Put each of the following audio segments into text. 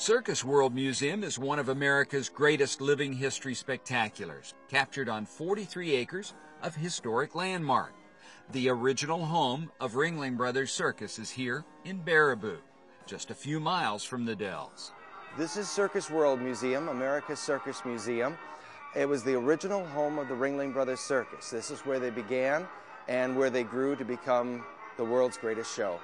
Circus-World Museum is one of America's greatest living history spectaculars, captured on 43 acres of historic landmark. The original home of Ringling-Brothers Circus is here in Baraboo, just a few miles from the Dells. This is Circus-World Museum, America's Circus Museum. It was the original home of the Ringling-Brothers Circus. This is where they began and where they grew to become the world's greatest show.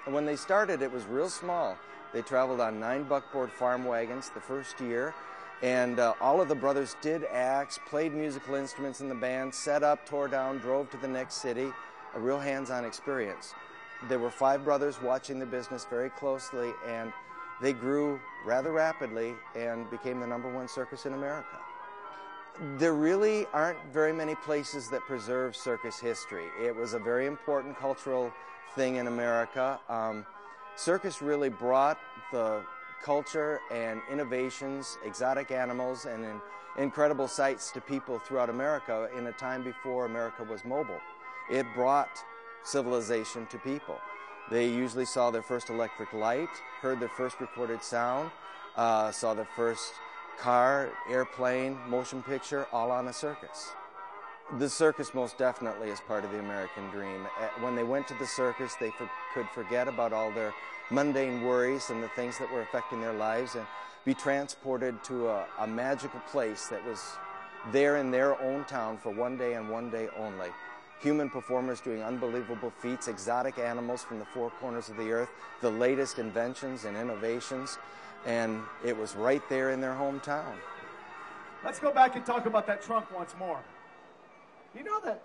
And when they started, it was real small. They traveled on 9 buckboard farm wagons the first year, and all of the brothers did acts, played musical instruments in the band, set up, tore down, drove to the next city, a real hands-on experience. There were 5 brothers watching the business very closely, and they grew rather rapidly and became the #1 circus in America. There really aren't very many places that preserve circus history. It was a very important cultural thing in America. Circus really brought the culture and innovations, exotic animals, and incredible sights to people throughout America in a time before America was mobile. It brought civilization to people. They usually saw their first electric light, heard their first recorded sound, saw their first car, airplane, motion picture, all on a circus. The circus most definitely is part of the American dream. When they went to the circus, they could forget about all their mundane worries and the things that were affecting their lives and be transported to a magical place that was there in their own town for one day and one day only. Human performers doing unbelievable feats, exotic animals from the 4 corners of the earth, the latest inventions and innovations, and it was right there in their hometown. Let's go back and talk about that trunk once more. You know that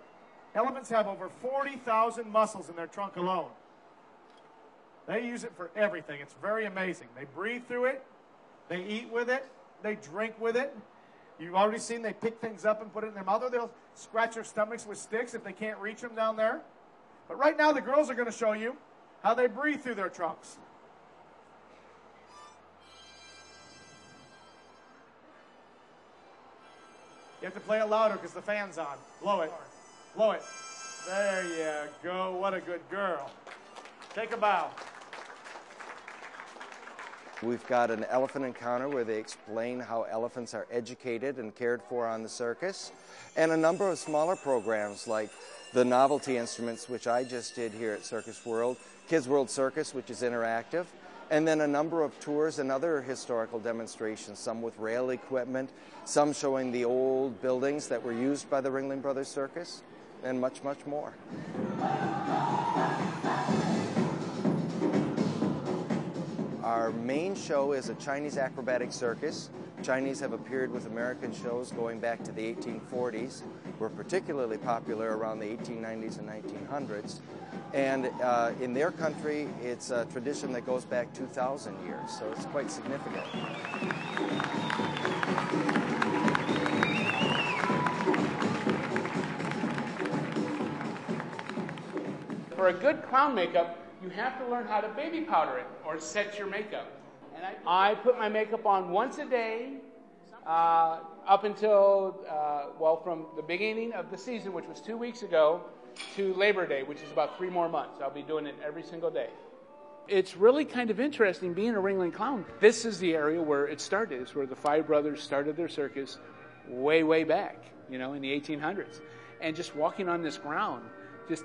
elephants have over 40,000 muscles in their trunk alone. They use it for everything. It's very amazing. They breathe through it, they eat with it, they drink with it. You've already seen they pick things up and put it in their mouth, or they'll scratch their stomachs with sticks if they can't reach them down there. But right now the girls are going to show you how they breathe through their trunks. You have to play it louder because the fan's on. Blow it. Blow it. There you go. What a good girl. Take a bow. We've got an elephant encounter where they explain how elephants are educated and cared for on the circus, and a number of smaller programs like the novelty instruments, which I just did here at Circus-World, Kids World Circus, which is interactive, and then a number of tours and other historical demonstrations, some with rail equipment, some showing the old buildings that were used by the Ringling-Brothers Circus, and much, much more. Our main show is a Chinese acrobatic circus. Chinese have appeared with American shows going back to the 1840s. Were particularly popular around the 1890s and 1900s. And in their country, it's a tradition that goes back 2,000 years, so it's quite significant. For a good clown makeup, you have to learn how to baby powder it or set your makeup. And I put my makeup on once a day up until, well, from the beginning of the season, which was 2 weeks ago, to Labor Day, which is about 3 more months. I'll be doing it every single day. It's really kind of interesting being a Ringling clown. This is the area where it started. It's where the 5 brothers started their circus way, way back, you know, in the 1800s. And just walking on this ground, it's,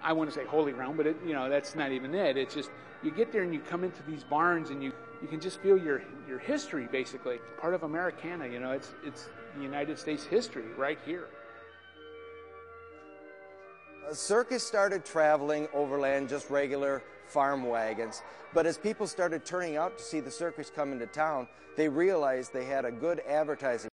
I want to say holy ground, but you know, that's not even it. It's just, you get there and you come into these barns and you can just feel your history, basically. Part of Americana, you know, it's the United States history right here. A circus started traveling overland, just regular farm wagons. But as people started turning out to see the circus come into town, they realized they had a good advertising